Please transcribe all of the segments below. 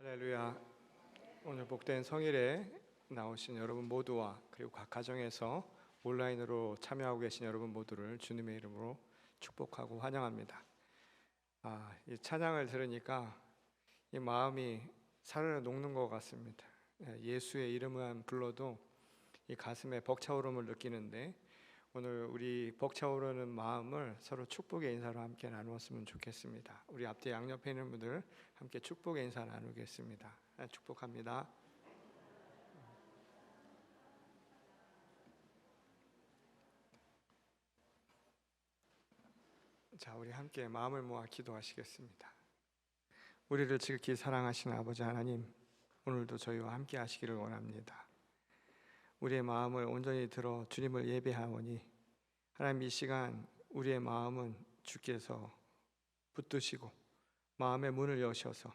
할렐루야. 오늘 복된 성일에 나오신 여러분 모두와 그리고 각 가정에서 온라인으로 참여하고 계신 여러분 모두를 주님의 이름으로 축복하고 환영합니다. 이 찬양을 들으니까 이 마음이 사르르 녹는 것 같습니다. 예수의 이름만 불러도 이 가슴에 벅차오름을 느끼는데, 오늘 우리 벅차오르는 마음을 서로 축복의 인사로 함께 나누었으면 좋겠습니다. 우리 앞뒤 양옆에 있는 분들 함께 축복의 인사 나누겠습니다. 축복합니다. 자, 우리 함께 마음을 모아 기도하시겠습니다. 우리를 지극히 사랑하시는 아버지 하나님, 오늘도 저희와 함께 하시기를 원합니다. 우리의 마음을 온전히 들어 주님을 예배하오니 하나님, 이 시간 우리의 마음은 주께서 붙드시고 마음의 문을 여셔서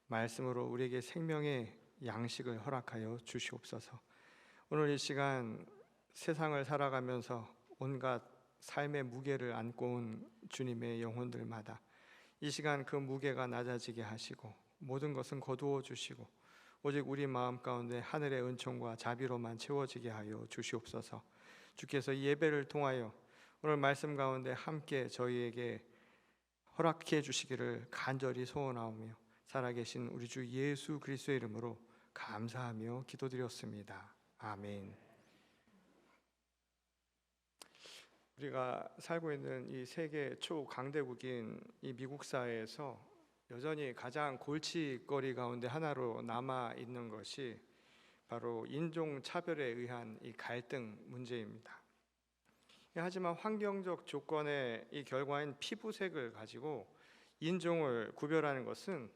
말씀으로 우리에게 생명의 양식을 허락하여 주시옵소서. 오늘 이 시간 세상을 살아가면서 온갖 삶의 무게를 안고 온 주님의 영혼들마다 이 시간 그 무게가 낮아지게 하시고 모든 것은 거두어 주시고 오직 우리 마음 가운데 하늘의 은총과 자비로만 채워지게 하여 주시옵소서. 주께서 이 예배를 통하여 오늘 말씀 가운데 함께 저희에게 허락해 주시기를 간절히 소원하오며 살아계신 우리 주 예수 그리스도의 이름으로 감사하며 기도드렸습니다. 아멘. 우리가 살고 있는 이 세계 초강대국인 이 미국 사회에서 여전히 가장 골칫거리 가운데 하나로 남아 있는 것이 바로 인종차별에 의한 이 갈등 문제입니다. 하지만 환경적 조건의 이 결과인 피부색을 가지고 인종을 구별하는 것은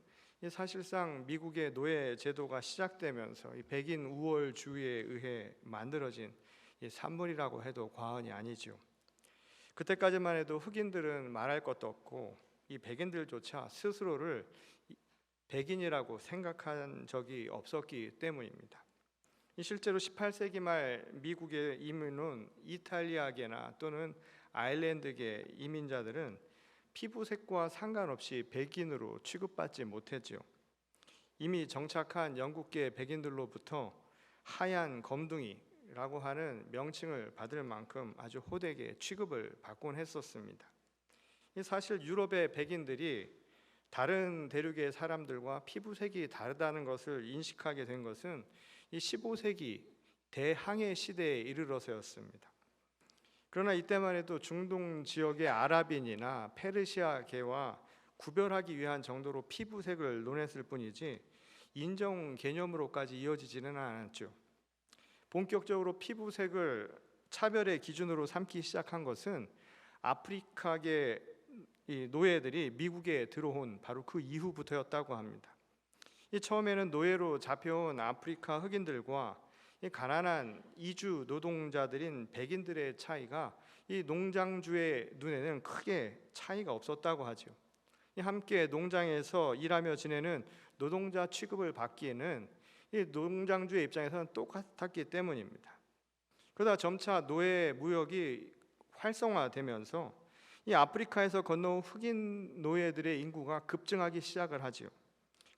사실상 미국의 노예 제도가 시작되면서 이 백인 우월주의에 의해 만들어진 이 산물이라고 해도 과언이 아니죠. 그때까지만 해도 흑인들은 말할 것도 없고 이 백인들조차 스스로를 백인이라고 생각한 적이 없었기 때문입니다. 실제로 18세기 말 미국의 이민은 이탈리아계나 또는 아일랜드계 이민자들은 피부색과 상관없이 백인으로 취급받지 못했죠. 이미 정착한 영국계 백인들로부터 하얀 검둥이라고 하는 명칭을 받을 만큼 아주 호되게 취급을 받곤 했었습니다. 사실 유럽의 백인들이 다른 대륙의 사람들과 피부색이 다르다는 것을 인식하게 된 것은 이 15세기 대항해 시대에 이르러서였습니다. 그러나 이때만 해도 중동 지역의 아랍인이나 페르시아계와 구별하기 위한 정도로 피부색을 논했을 뿐이지 인종 개념으로까지 이어지지는 않았죠. 본격적으로 피부색을 차별의 기준으로 삼기 시작한 것은 아프리카계 이 노예들이 미국에 들어온 바로 그 이후부터였다고 합니다. 처음에는 노예로 잡혀온 아프리카 흑인들과 이 가난한 이주 노동자들인 백인들의 차이가 이 농장주의 눈에는 크게 차이가 없었다고 하죠. 함께 농장에서 일하며 지내는 노동자 취급을 받기에는 이 농장주의 입장에서는 똑같았기 때문입니다. 그러다 점차 노예 무역이 활성화되면서 이 아프리카에서 건너온 흑인 노예들의 인구가 급증하기 시작을 하지요.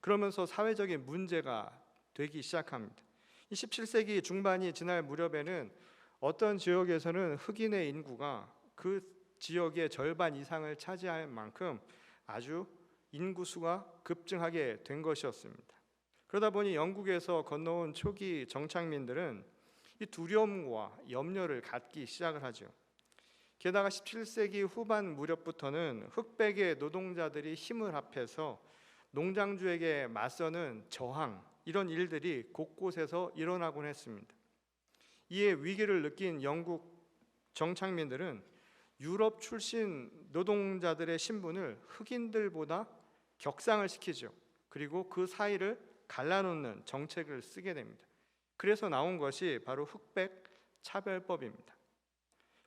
그러면서 사회적인 문제가 되기 시작합니다. 17세기 중반이 지날 무렵에는 어떤 지역에서는 흑인의 인구가 그 지역의 절반 이상을 차지할 만큼 아주 인구수가 급증하게 된 것이었습니다. 그러다 보니 영국에서 건너온 초기 정착민들은 이 두려움과 염려를 갖기 시작을 하죠. 게다가 17세기 후반 무렵부터는 흑백의 노동자들이 힘을 합해서 농장주에게 맞서는 저항, 이런 일들이 곳곳에서 일어나곤 했습니다. 이에 위기를 느낀 영국 정착민들은 유럽 출신 노동자들의 신분을 흑인들보다 격상을 시키죠. 그리고 그 사이를 갈라놓는 정책을 쓰게 됩니다. 그래서 나온 것이 바로 흑백 차별법입니다.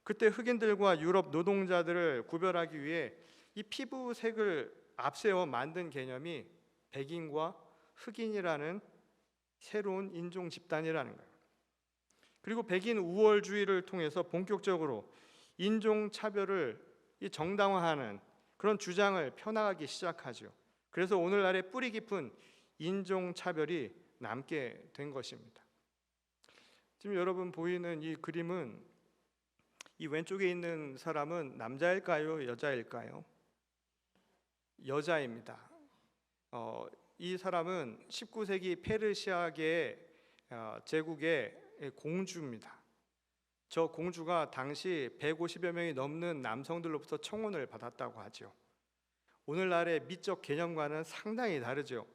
그때 흑인들과 유럽 노동자들을 구별하기 위해 이 피부색을 앞세워 만든 개념이 백인과 흑인이라는 새로운 인종 집단이라는 거예요. 그리고 백인 우월주의를 통해서 본격적으로 인종 차별을 정당화하는 그런 주장을 펴나가기 시작하죠. 그래서 오늘날의 뿌리 깊은 인종차별이 남게 된 것입니다. 지금 여러분 보이는 이 그림은, 이 왼쪽에 있는 사람은 남자일까요? 여자일까요? 여자입니다. 이 사람은 19세기 페르시아계 제국의 공주입니다. 저 공주가 당시 150여 명이 넘는 남성들로부터 청혼을 받았다고 하죠. 오늘날의 미적 개념과는 상당히 다르죠.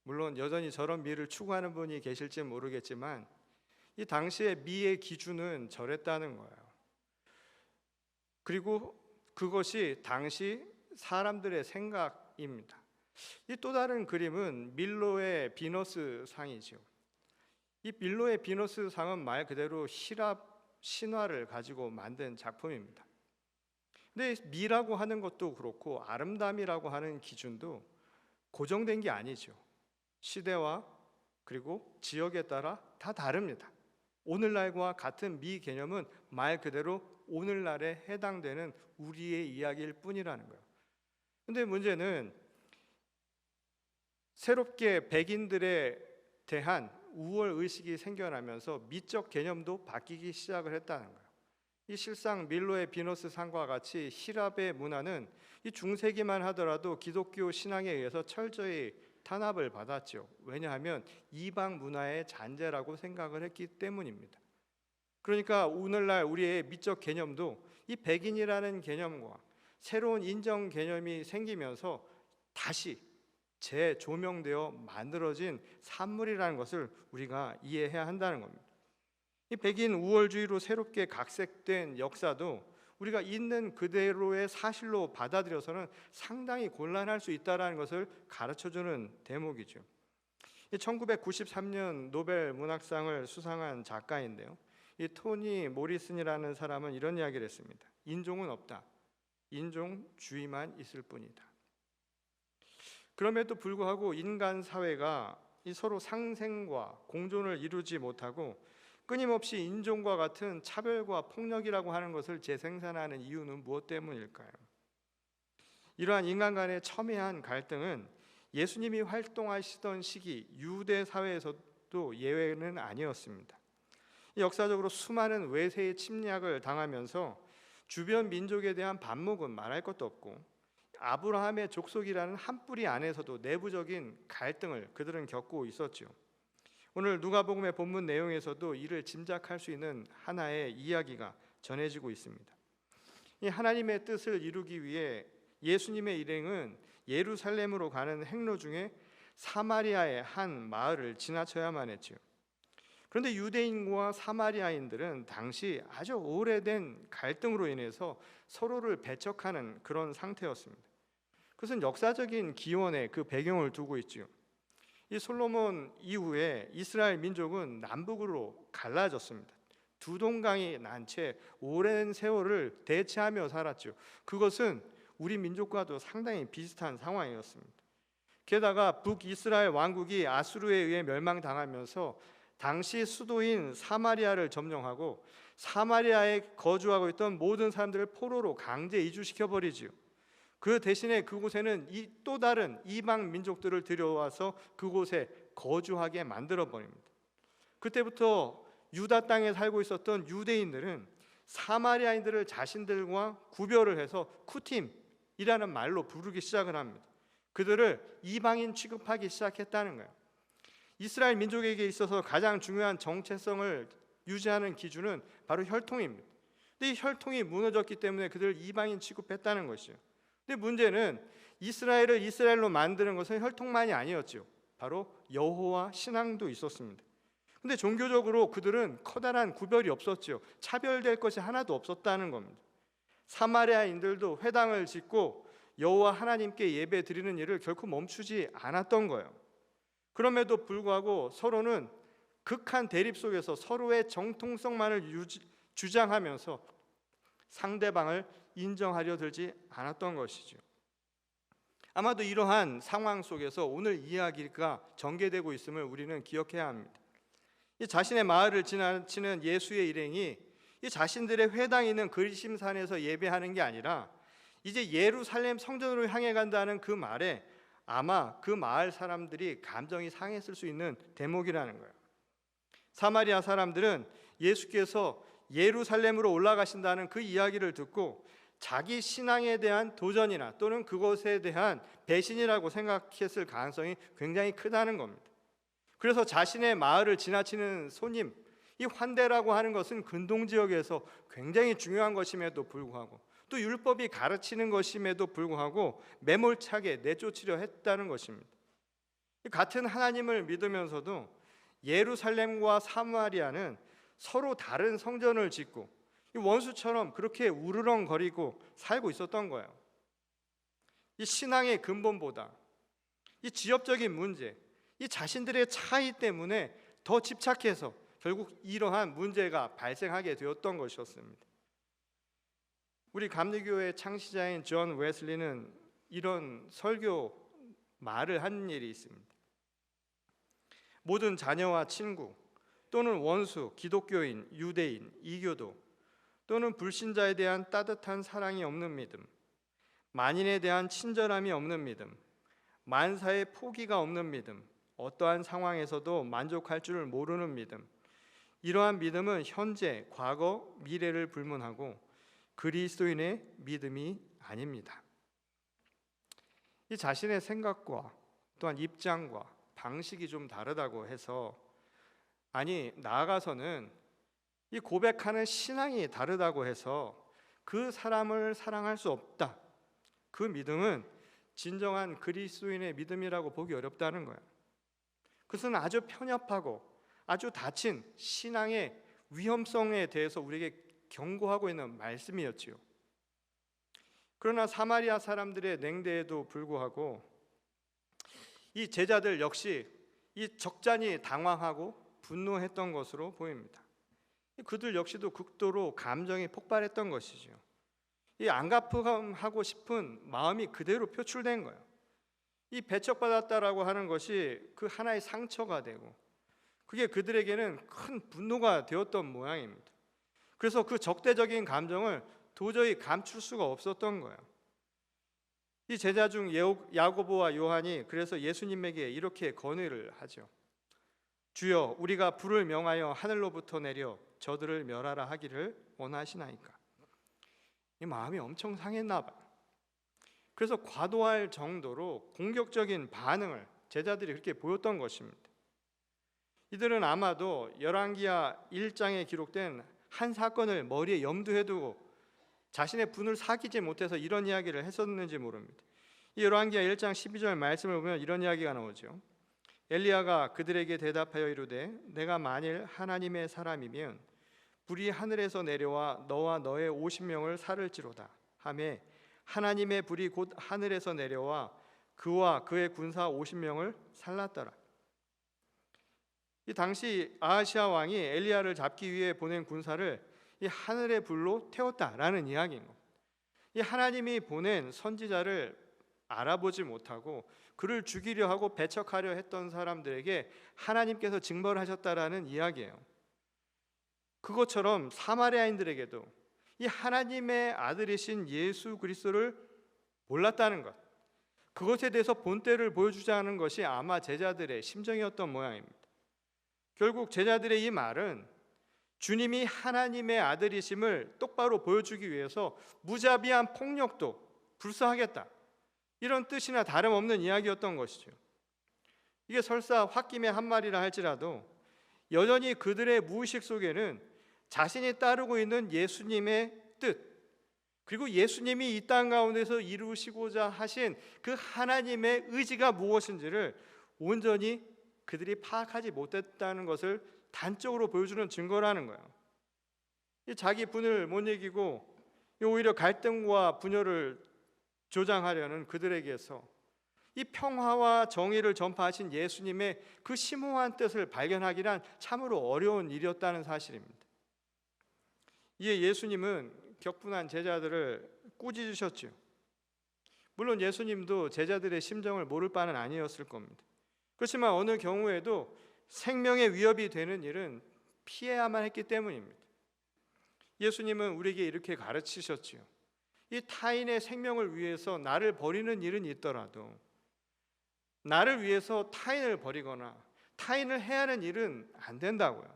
물론 여전히 저런 미를 추구하는 분이 계실지 모르겠지만 이 당시의 미의 기준은 저랬다는 거예요. 그리고 그것이 당시 사람들의 생각입니다. 이 또 다른 그림은 밀로의 비너스 상이죠. 이 밀로의 비너스 상은 말 그대로希腊 신화를 가지고 만든 작품입니다. 근데 미라고 하는 것도 그렇고 아름다움이라고 하는 기준도 고정된 게 아니죠. 시대와 그리고 지역에 따라 다 다릅니다. 오늘날과 같은 미 개념은 말 그대로 오늘날에 해당되는 우리의 이야기일 뿐이라는 거예요. 근데 문제는 새롭게 백인들에 대한 우월 의식이 생겨나면서 미적 개념도 바뀌기 시작을 했다는 거예요. 이 실상 밀로의 비너스 상과 같이希腊의 문화는 이 중세기만 하더라도 기독교 신앙에 의해서 철저히 탄압을 받았죠. 왜냐하면 이방 문화의 잔재라고 생각을 했기 때문입니다. 그러니까 오늘날 우리의 미적 개념도 이 백인이라는 개념과 새로운 인정 개념이 생기면서 다시 재조명되어 만들어진 산물이라는 것을 우리가 이해해야 한다는 겁니다. 이 백인 우월주의로 새롭게 각색된 역사도 우리가 있는 그대로의 사실로 받아들여서는 상당히 곤란할 수 있다는 것을 가르쳐주는 대목이죠. 1993년 노벨 문학상을 수상한 작가인데요, 이 토니 모리슨이라는 사람은 이런 이야기를 했습니다. 인종은 없다. 인종주의만 있을 뿐이다. 그럼에도 불구하고 인간 사회가 이 서로 상생과 공존을 이루지 못하고 끊임없이 인종과 같은 차별과 폭력이라고 하는 것을 재생산하는 이유는 무엇 때문일까요? 이러한 인간 간의 첨예한 갈등은 예수님이 활동하시던 시기 유대 사회에서도 예외는 아니었습니다. 역사적으로 수많은 외세의 침략을 당하면서 주변 민족에 대한 반목은 말할 것도 없고 아브라함의 족속이라는 한 뿌리 안에서도 내부적인 갈등을 그들은 겪고 있었죠. 오늘 누가복음의 본문 내용에서도 이를 짐작할 수 있는 하나의 이야기가 전해지고 있습니다. 이 하나님의 뜻을 이루기 위해 예수님의 일행은 예루살렘으로 가는 행로 중에 사마리아의 한 마을을 지나쳐야만 했죠. 그런데 유대인과 사마리아인들은 당시 아주 오래된 갈등으로 인해서 서로를 배척하는 그런 상태였습니다. 그것은 역사적인 기원의 그 배경을 두고 있죠. 이 솔로몬 이후에 이스라엘 민족은 남북으로 갈라졌습니다. 두 동강이 난 채 오랜 세월을 대치하며 살았죠. 그것은 우리 민족과도 상당히 비슷한 상황이었습니다. 게다가 북이스라엘 왕국이 아수르에 의해 멸망당하면서 당시 수도인 사마리아를 점령하고 사마리아에 거주하고 있던 모든 사람들을 포로로 강제 이주시켜버리지요. 그 대신에 그곳에는 이 또 다른 이방 민족들을 들여와서 그곳에 거주하게 만들어버립니다. 그때부터 유다 땅에 살고 있었던 유대인들은 사마리아인들을 자신들과 구별을 해서 쿠팀이라는 말로 부르기 시작을 합니다. 그들을 이방인 취급하기 시작했다는 거예요. 이스라엘 민족에게 있어서 가장 중요한 정체성을 유지하는 기준은 바로 혈통입니다. 근데 이 혈통이 무너졌기 때문에 그들을 이방인 취급했다는 것이죠. 근데 문제는 이스라엘을 이스라엘로 만드는 것은 혈통만이 아니었죠. 바로 여호와 신앙도 있었습니다. 근데 종교적으로 그들은 커다란 구별이 없었죠. 차별될 것이 하나도 없었다는 겁니다. 사마리아인들도 회당을 짓고 여호와 하나님께 예배 드리는 일을 결코 멈추지 않았던 거예요. 그럼에도 불구하고 서로는 극한 대립 속에서 서로의 정통성만을 주장하면서 상대방을 인정하려 들지 않았던 것이죠. 아마도 이러한 상황 속에서 오늘 이야기가 전개되고 있음을 우리는 기억해야 합니다. 이 자신의 마을을 지나치는 예수의 일행이 이 자신들의 회당이 있는 그리심산에서 예배하는 게 아니라 이제 예루살렘 성전으로 향해 간다는 그 말에 아마 그 마을 사람들이 감정이 상했을 수 있는 대목이라는 거예요. 사마리아 사람들은 예수께서 예루살렘으로 올라가신다는 그 이야기를 듣고 자기 신앙에 대한 도전이나 또는 그것에 대한 배신이라고 생각했을 가능성이 굉장히 크다는 겁니다. 그래서 자신의 마을을 지나치는 손님, 이 환대라고 하는 것은 근동 지역에서 굉장히 중요한 것임에도 불구하고, 또 율법이 가르치는 것임에도 불구하고 매몰차게 내쫓으려 했다는 것입니다. 같은 하나님을 믿으면서도 예루살렘과 사마리아는 서로 다른 성전을 짓고 원수처럼 그렇게 우르렁거리고 살고 있었던 거예요. 이 신앙의 근본보다 이 지역적인 문제, 이 자신들의 차이 때문에 더 집착해서 결국 이러한 문제가 발생하게 되었던 것이었습니다. 우리 감리교의 창시자인 존 웨슬리는 이런 설교 말을 한 일이 있습니다. 모든 자녀와 친구 또는 원수, 기독교인, 유대인, 이교도 또는 불신자에 대한 따뜻한 사랑이 없는 믿음, 만인에 대한 친절함이 없는 믿음, 만사의 포기가 없는 믿음, 어떠한 상황에서도 만족할 줄을 모르는 믿음, 이러한 믿음은 현재, 과거, 미래를 불문하고 그리스도인의 믿음이 아닙니다. 이 자신의 생각과 또한 입장과 방식이 좀 다르다고 해서, 아니 나아가서는 이 고백하는 신앙이 다르다고 해서 그 사람을 사랑할 수 없다, 그 믿음은 진정한 그리스도인의 믿음이라고 보기 어렵다는 거예요. 그것은 아주 편협하고 아주 닫힌 신앙의 위험성에 대해서 우리에게 경고하고 있는 말씀이었지요. 그러나 사마리아 사람들의 냉대에도 불구하고 이 제자들 역시 이 적잖이 당황하고 분노했던 것으로 보입니다. 그들 역시도 극도로 감정이 폭발했던 것이죠. 이 안갚음하고 싶은 마음이 그대로 표출된 거예요. 이 배척받았다라고 하는 것이 그 하나의 상처가 되고, 그게 그들에게는 큰 분노가 되었던 모양입니다. 그래서 그 적대적인 감정을 도저히 감출 수가 없었던 거예요. 이 제자 중 야고보와 요한이 그래서 예수님에게 이렇게 건의를 하죠. 주여, 우리가 불을 명하여 하늘로부터 내려 저들을 멸하라 하기를 원하시나이까. 이 마음이 엄청 상했나 봐요. 그래서 과도할 정도로 공격적인 반응을 제자들이 그렇게 보였던 것입니다. 이들은 아마도 열왕기하 1장에 기록된 한 사건을 머리에 염두에 두고 자신의 분을 사기지 못해서 이런 이야기를 했었는지 모릅니다. 이 열왕기하 1장 12절 말씀을 보면 이런 이야기가 나오죠. 엘리야가 그들에게 대답하여 이르되 내가 만일 하나님의 사람이면 불이 하늘에서 내려와 너와 너의 50명을 살을지로다 하매 하나님의 불이 곧 하늘에서 내려와 그와 그의 군사 50명을 살랐더라. 이 당시 아하시아 왕이 엘리야를 잡기 위해 보낸 군사를 이 하늘의 불로 태웠다라는 이야기인 겁니다. 이 하나님이 보낸 선지자를 알아보지 못하고 그를 죽이려 하고 배척하려 했던 사람들에게 하나님께서 징벌을 하셨다라는 이야기예요. 그것처럼 사마리아인들에게도 이 하나님의 아들이신 예수 그리스도를 몰랐다는 것, 그것에 대해서 본때를 보여주지 않은 것이 아마 제자들의 심정이었던 모양입니다. 결국 제자들의 이 말은 주님이 하나님의 아들이심을 똑바로 보여주기 위해서 무자비한 폭력도 불사하겠다, 이런 뜻이나 다름없는 이야기였던 것이죠. 이게 설사 홧김의 한 말이라 할지라도 여전히 그들의 무의식 속에는 자신이 따르고 있는 예수님의 뜻, 그리고 예수님이 이 땅 가운데서 이루시고자 하신 그 하나님의 의지가 무엇인지를 온전히 그들이 파악하지 못했다는 것을 단적으로 보여주는 증거라는 거예요. 자기 분을 못 이기고 오히려 갈등과 분열을 조장하려는 그들에게서 이 평화와 정의를 전파하신 예수님의 그 심오한 뜻을 발견하기란 참으로 어려운 일이었다는 사실입니다. 이에 예수님은 격분한 제자들을 꾸짖으셨죠. 물론 예수님도 제자들의 심정을 모를 바는 아니었을 겁니다. 그렇지만 어느 경우에도 생명의 위협이 되는 일은 피해야만 했기 때문입니다. 예수님은 우리에게 이렇게 가르치셨지요. 이 타인의 생명을 위해서 나를 버리는 일은 있더라도 나를 위해서 타인을 버리거나 타인을 해하는 일은 안 된다고요.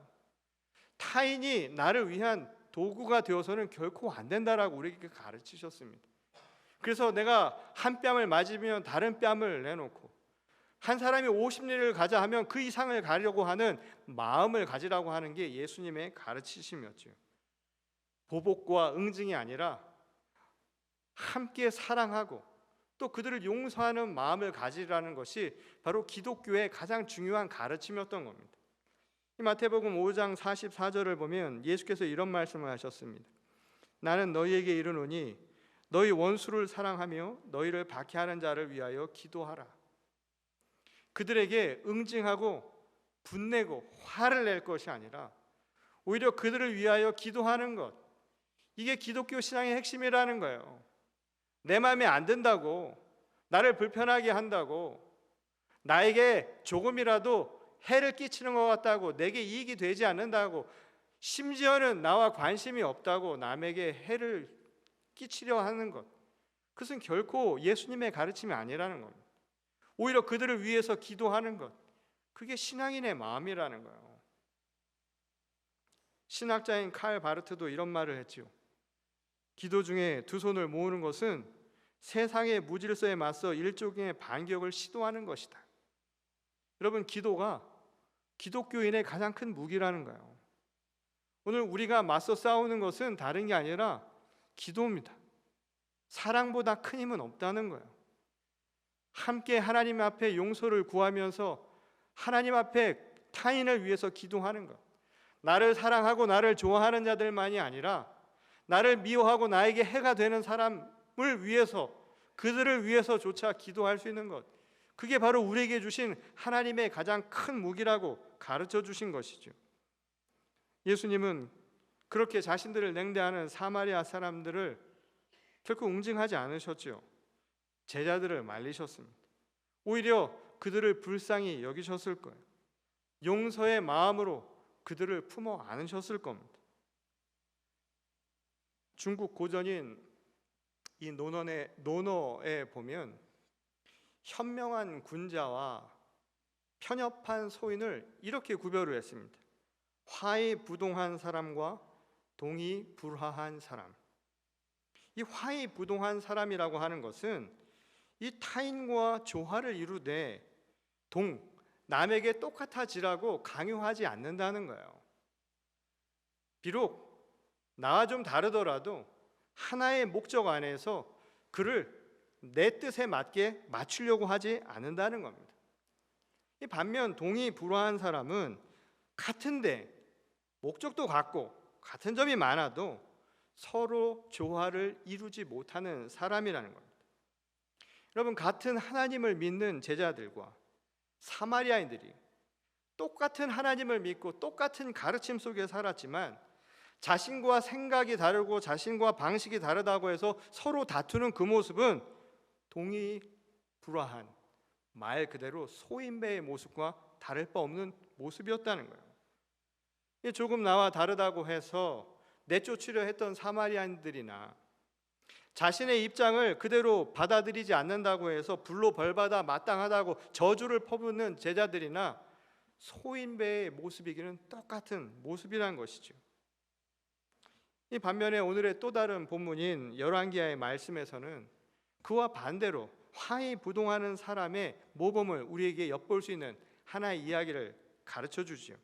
타인이 나를 위한 도구가 되어서는 결코 안 된다라고 우리에게 가르치셨습니다. 그래서 내가 한 뺨을 맞으면 다른 뺨을 내놓고, 한 사람이 50리를 가자 하면 그 이상을 가려고 하는 마음을 가지라고 하는 게 예수님의 가르치심이었죠. 보복과 응징이 아니라 함께 사랑하고 또 그들을 용서하는 마음을 가지라는 것이 바로 기독교의 가장 중요한 가르침이었던 겁니다. 이 마태복음 5장 44절을 보면 예수께서 이런 말씀을 하셨습니다. 나는 너희에게 이르노니 너희 원수를 사랑하며 너희를 박해하는 자를 위하여 기도하라. 그들에게 응징하고 분내고 화를 낼 것이 아니라 오히려 그들을 위하여 기도하는 것, 이게 기독교 신앙의 핵심이라는 거예요. 내 마음에 안 든다고, 나를 불편하게 한다고, 나에게 조금이라도 해를 끼치는 것 같다고, 내게 이익이 되지 않는다고, 심지어는 나와 관심이 없다고 남에게 해를 끼치려 하는 것, 그것은 결코 예수님의 가르침이 아니라는 겁니다. 오히려 그들을 위해서 기도하는 것, 그게 신앙인의 마음이라는 거예요. 신학자인 칼 바르트도 이런 말을 했지요. 기도 중에 두 손을 모으는 것은 세상의 무질서에 맞서 일종의 반격을 시도하는 것이다. 여러분, 기도가 기독교인의 가장 큰 무기라는 거예요. 오늘 우리가 맞서 싸우는 것은 다른 게 아니라 기도입니다. 사랑보다 큰 힘은 없다는 거예요. 함께 하나님 앞에 용서를 구하면서 하나님 앞에 타인을 위해서 기도하는 것, 나를 사랑하고 나를 좋아하는 자들만이 아니라 나를 미워하고 나에게 해가 되는 사람을 위해서, 그들을 위해서조차 기도할 수 있는 것, 그게 바로 우리에게 주신 하나님의 가장 큰 무기라고 가르쳐 주신 것이죠. 예수님은 그렇게 자신들을 냉대하는 사마리아 사람들을 결코 응징하지 않으셨죠. 제자들을 말리셨습니다. 오히려 그들을 불쌍히 여기셨을 거예요. 용서의 마음으로 그들을 품어 안으셨을 겁니다. 중국 고전인 이 논어에 보면 현명한 군자와 편협한 소인을 이렇게 구별을 했습니다. 화의부동한 사람과 동의불화한 사람. 이 화의부동한 사람이라고 하는 것은 이 타인과 조화를 이루되 남에게 똑같아지라고 강요하지 않는다는 거예요. 비록 나와 좀 다르더라도 하나의 목적 안에서 그를 내 뜻에 맞게 맞추려고 하지 않는다는 겁니다. 이 반면 동의불화한 사람은 같은데 목적도 같고 같은 점이 많아도 서로 조화를 이루지 못하는 사람이라는 겁니다. 여러분, 같은 하나님을 믿는 제자들과 사마리아인들이 똑같은 하나님을 믿고 똑같은 가르침 속에 살았지만 자신과 생각이 다르고 자신과 방식이 다르다고 해서 서로 다투는 그 모습은 동의불화한, 말 그대로 소인배의 모습과 다를 바 없는 모습이었다는 거예요. 조금 나와 다르다고 해서 내쫓으려 했던 사마리아인들이나 자신의 입장을 그대로 받아들이지 않는다고 해서 불로 벌받아 마땅하다고 저주를 퍼붓는 제자들이나 소인배의 모습이기는 똑같은 모습이라는 것이죠. 이 반면에 오늘의 또 다른 본문인 열왕기하의 말씀에서는 그와 반대로 화의부동하는 사람의 모범을 우리에게 엿볼 수 있는 하나의 이야기를 가르쳐 주지요.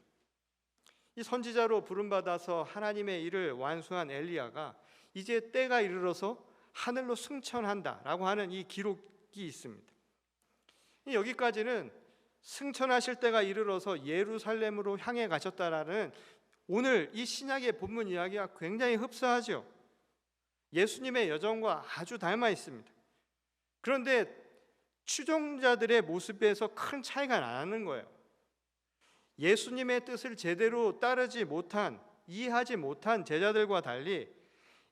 이 선지자로 부름받아서 하나님의 일을 완수한 엘리야가 이제 때가 이르러서 하늘로 승천한다라고 하는 이 기록이 있습니다. 여기까지는 승천하실 때가 이르러서 예루살렘으로 향해 가셨다라는 오늘 이 신약의 본문 이야기가 굉장히 흡사하죠. 예수님의 여정과 아주 닮아 있습니다. 그런데 추종자들의 모습에서 큰 차이가 나는 거예요. 예수님의 뜻을 제대로 따르지 못한, 이해하지 못한 제자들과 달리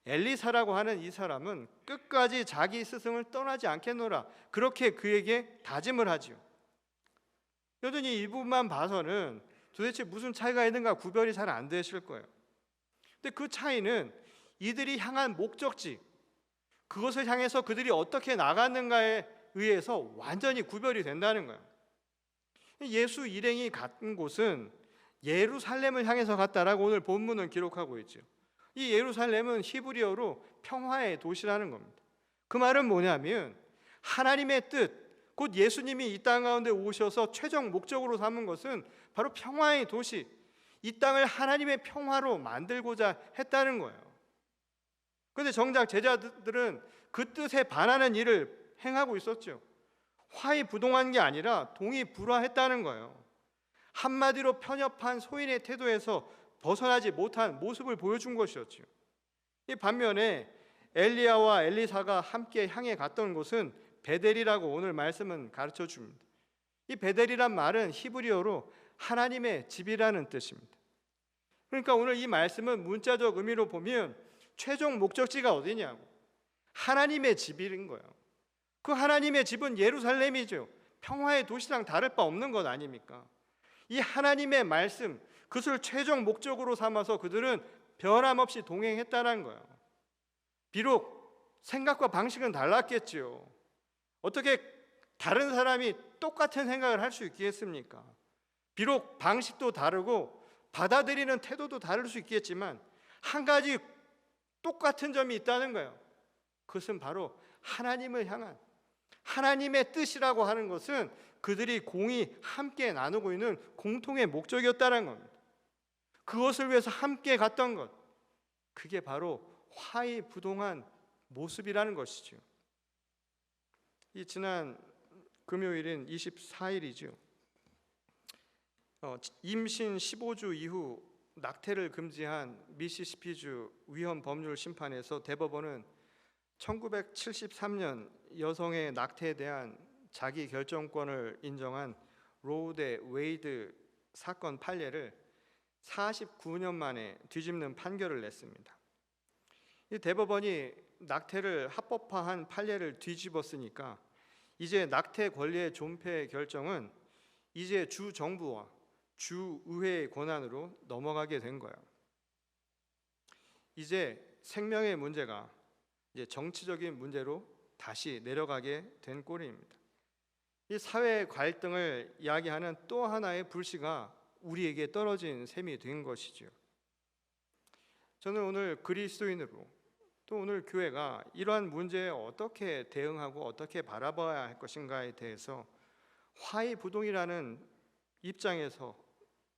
엘리사라고 하는 이 사람은 끝까지 자기 스승을 떠나지 않겠노라, 그렇게 그에게 다짐을 하지요. 여전히 이 부분만 봐서는 도대체 무슨 차이가 있는가 구별이 잘 안 되실 거예요. 근데 그 차이는 이들이 향한 목적지, 그것을 향해서 그들이 어떻게 나갔는가에 의해서 완전히 구별이 된다는 거예요. 예수 일행이 간 곳은 예루살렘을 향해서 갔다라고 오늘 본문은 기록하고 있죠. 이 예루살렘은 히브리어로 평화의 도시라는 겁니다. 그 말은 뭐냐면 하나님의 뜻, 곧 예수님이 이 땅 가운데 오셔서 최종 목적으로 삼은 것은 바로 평화의 도시, 이 땅을 하나님의 평화로 만들고자 했다는 거예요. 그런데 정작 제자들은 그 뜻에 반하는 일을 행하고 있었죠. 화이부동한 게 아니라 동의불화했다는 거예요. 한마디로 편협한 소인의 태도에서 벗어나지 못한 모습을 보여준 것이었죠. 이 반면에 엘리야와 엘리사가 함께 향해 갔던 곳은 베델이라고 오늘 말씀은 가르쳐 줍니다. 이 베델이란 말은 히브리어로 하나님의 집이라는 뜻입니다. 그러니까 오늘 이 말씀은 문자적 의미로 보면 최종 목적지가 어디냐고, 하나님의 집인 거예요. 그 하나님의 집은 예루살렘이죠. 평화의 도시랑 다를 바 없는 것 아닙니까? 이 하나님의 말씀, 그것을 최종 목적으로 삼아서 그들은 변함없이 동행했다는 거예요. 비록 생각과 방식은 달랐겠지요. 어떻게 다른 사람이 똑같은 생각을 할 수 있겠습니까? 비록 방식도 다르고 받아들이는 태도도 다를 수 있겠지만 한 가지 똑같은 점이 있다는 거예요. 그것은 바로 하나님을 향한 하나님의 뜻이라고 하는 것은 그들이 공히 함께 나누고 있는 공통의 목적이었다는 겁니다. 그것을 위해서 함께 갔던 것, 그게 바로 화이부동한 모습이라는 것이죠. 이 지난 금요일인 24일이죠. 임신 15주 이후 낙태를 금지한 미시시피주 위헌 법률 심판에서 대법원은 1973년 여성의 낙태에 대한 자기 결정권을 인정한 로우 대 웨이드 사건 판례를 49년 만에 뒤집는 판결을 냈습니다. 이 대법원이 낙태를 합법화한 판례를 뒤집었으니까 이제 낙태 권리의 존폐 결정은 이제 주 정부와 주 의회의 권한으로 넘어가게 된 거예요. 이제 생명의 문제가 이제 정치적인 문제로 다시 내려가게 된 꼴입니다. 이 사회 갈등을 이야기하는 또 하나의 불씨가 우리에게 떨어진 셈이 된 것이죠. 저는 오늘 그리스도인으로 또 오늘 교회가 이러한 문제에 어떻게 대응하고 어떻게 바라봐야 할 것인가에 대해서 화이부동이라는 입장에서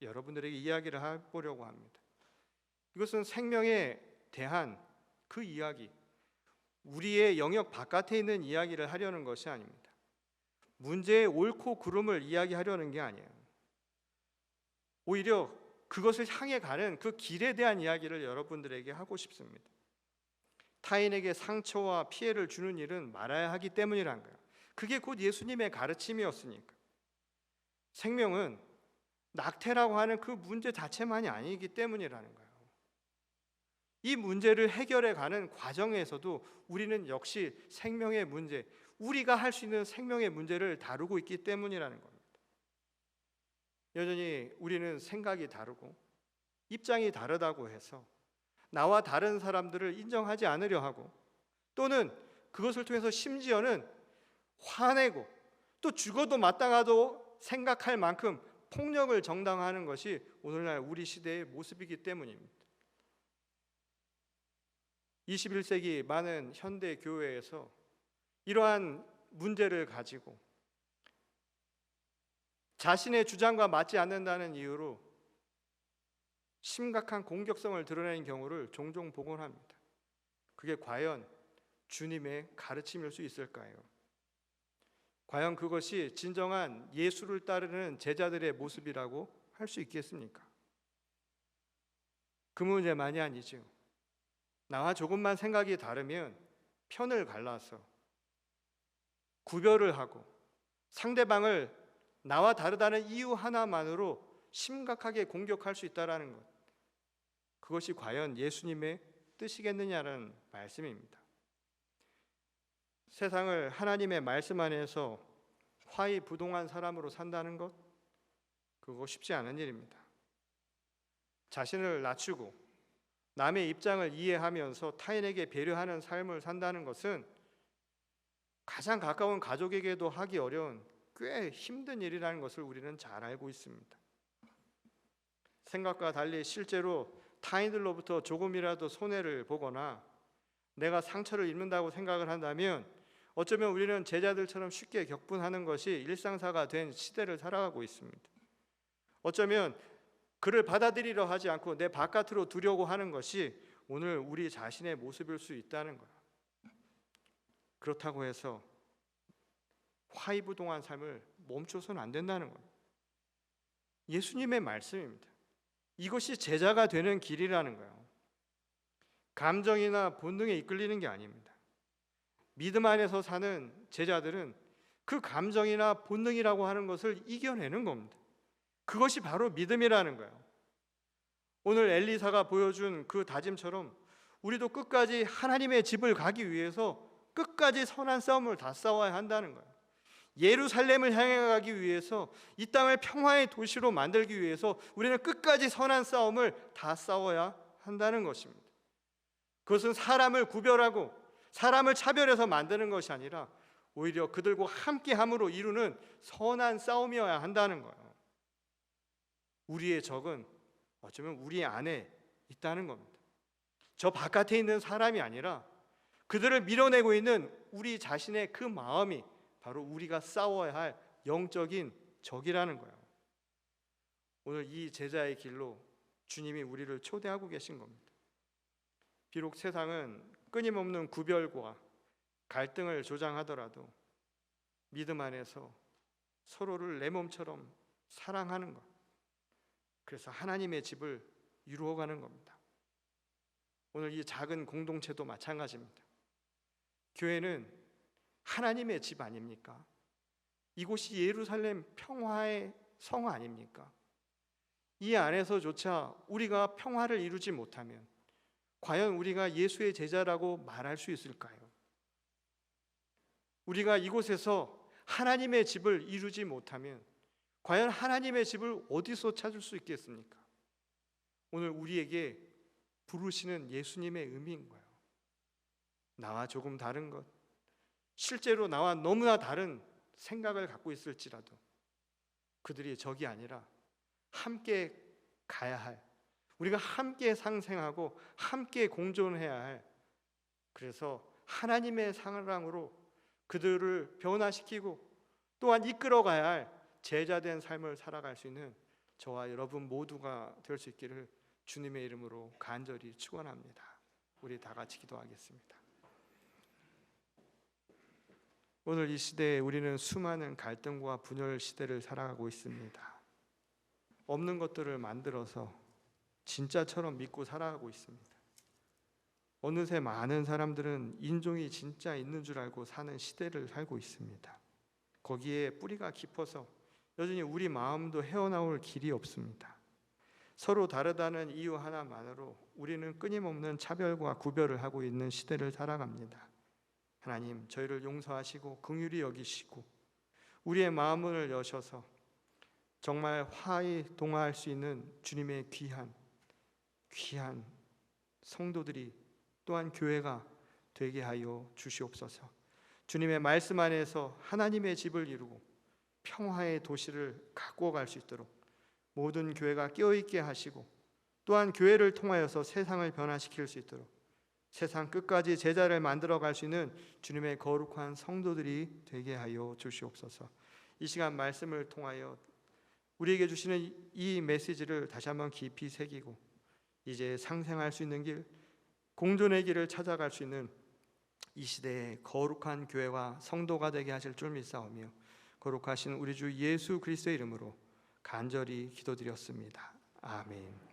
여러분들에게 이야기를 해보려고 합니다. 이것은 생명에 대한 그 이야기, 우리의 영역 바깥에 있는 이야기를 하려는 것이 아닙니다. 문제의 옳고 그름을 이야기하려는 게 아니에요. 오히려 그것을 향해 가는 그 길에 대한 이야기를 여러분들에게 하고 싶습니다. 타인에게 상처와 피해를 주는 일은 말아야 하기 때문이란 거예요. 그게 곧 예수님의 가르침이었으니까. 생명은 낙태라고 하는 그 문제 자체만이 아니기 때문이라는 거예요. 이 문제를 해결해 가는 과정에서도 우리는 역시 생명의 문제, 우리가 할 수 있는 생명의 문제를 다루고 있기 때문이라는 겁니다. 여전히 우리는 생각이 다르고 입장이 다르다고 해서 나와 다른 사람들을 인정하지 않으려 하고, 또는 그것을 통해서 심지어는 화내고 또 죽어도 마땅하도 생각할 만큼 폭력을 정당화하는 것이 오늘날 우리 시대의 모습이기 때문입니다. 21세기 많은 현대 교회에서 이러한 문제를 가지고 자신의 주장과 맞지 않는다는 이유로 심각한 공격성을 드러내는 경우를 종종 보곤 합니다. 그게 과연 주님의 가르침일 수 있을까요? 과연 그것이 진정한 예수를 따르는 제자들의 모습이라고 할 수 있겠습니까? 그 문제만이 아니죠. 나와 조금만 생각이 다르면 편을 갈라서 구별을 하고 상대방을 나와 다르다는 이유 하나만으로 심각하게 공격할 수 있다는 것, 그것이 과연 예수님의 뜻이겠느냐는 말씀입니다. 세상을 하나님의 말씀 안에서 화이부동한 사람으로 산다는 것, 그거 쉽지 않은 일입니다. 자신을 낮추고 남의 입장을 이해하면서 타인에게 배려하는 삶을 산다는 것은 가장 가까운 가족에게도 하기 어려운 꽤 힘든 일이라는 것을 우리는 잘 알고 있습니다. 생각과 달리 실제로 타인들로부터 조금이라도 손해를 보거나 내가 상처를 입는다고 생각을 한다면 어쩌면 우리는 제자들처럼 쉽게 격분하는 것이 일상사가 된 시대를 살아가고 있습니다. 어쩌면 그를 받아들이려 하지 않고 내 바깥으로 두려고 하는 것이 오늘 우리 자신의 모습일 수 있다는 거예요. 그렇다고 해서 화이부동한 삶을 멈춰서는 안 된다는 거예요. 예수님의 말씀입니다. 이것이 제자가 되는 길이라는 거예요. 감정이나 본능에 이끌리는 게 아닙니다. 믿음 안에서 사는 제자들은 그 감정이나 본능이라고 하는 것을 이겨내는 겁니다. 그것이 바로 믿음이라는 거예요. 오늘 엘리사가 보여준 그 다짐처럼 우리도 끝까지 하나님의 집을 가기 위해서 끝까지 선한 싸움을 다 싸워야 한다는 거예요. 예루살렘을 향해 가기 위해서, 이 땅을 평화의 도시로 만들기 위해서 우리는 끝까지 선한 싸움을 다 싸워야 한다는 것입니다. 그것은 사람을 구별하고 사람을 차별해서 만드는 것이 아니라 오히려 그들과 함께함으로 이루는 선한 싸움이어야 한다는 거예요. 우리의 적은 어쩌면 우리 안에 있다는 겁니다. 저 바깥에 있는 사람이 아니라 그들을 밀어내고 있는 우리 자신의 그 마음이 바로 우리가 싸워야 할 영적인 적이라는 거예요. 오늘 이 제자의 길로 주님이 우리를 초대하고 계신 겁니다. 비록 세상은 끊임없는 구별과 갈등을 조장하더라도 믿음 안에서 서로를 내 몸처럼 사랑하는 것, 그래서 하나님의 집을 이루어가는 겁니다. 오늘 이 작은 공동체도 마찬가지입니다. 교회는 하나님의 집 아닙니까? 이곳이 예루살렘 평화의 성 아닙니까? 이 안에서조차 우리가 평화를 이루지 못하면 과연 우리가 예수의 제자라고 말할 수 있을까요? 우리가 이곳에서 하나님의 집을 이루지 못하면 과연 하나님의 집을 어디서 찾을 수 있겠습니까? 오늘 우리에게 부르시는 예수님의 의미인 거예요. 나와 조금 다른 것, 실제로 나와 너무나 다른 생각을 갖고 있을지라도 그들이 적이 아니라 함께 가야 할, 우리가 함께 상생하고 함께 공존해야 할, 그래서 하나님의 사랑으로 그들을 변화시키고 또한 이끌어가야 할 제자된 삶을 살아갈 수 있는 저와 여러분 모두가 될 수 있기를 주님의 이름으로 간절히 축원합니다. 우리 다 같이 기도하겠습니다. 오늘 이 시대에 우리는 수많은 갈등과 분열 시대를 살아가고 있습니다. 없는 것들을 만들어서 진짜처럼 믿고 살아가고 있습니다. 어느새 많은 사람들은 인종이 진짜 있는 줄 알고 사는 시대를 살고 있습니다. 거기에 뿌리가 깊어서 여전히 우리 마음도 헤어나올 길이 없습니다. 서로 다르다는 이유 하나만으로 우리는 끊임없는 차별과 구별을 하고 있는 시대를 살아갑니다. 하나님, 저희를 용서하시고 긍휼히 여기시고 우리의 마음을 여셔서 정말 화히 동화할 수 있는 주님의 귀한 성도들이 또한 교회가 되게 하여 주시옵소서. 주님의 말씀 안에서 하나님의 집을 이루고 평화의 도시를 갖고 갈 수 있도록 모든 교회가 깨어있게 하시고 또한 교회를 통하여서 세상을 변화시킬 수 있도록 세상 끝까지 제자를 만들어 갈 수 있는 주님의 거룩한 성도들이 되게 하여 주시옵소서. 이 시간 말씀을 통하여 우리에게 주시는 이 메시지를 다시 한번 깊이 새기고 이제 상생할 수 있는 길, 공존의 길을 찾아갈 수 있는 이 시대의 거룩한 교회와 성도가 되게 하실 줄 믿사오며 거룩하신 우리 주 예수 그리스도의 이름으로 간절히 기도드렸습니다. 아멘.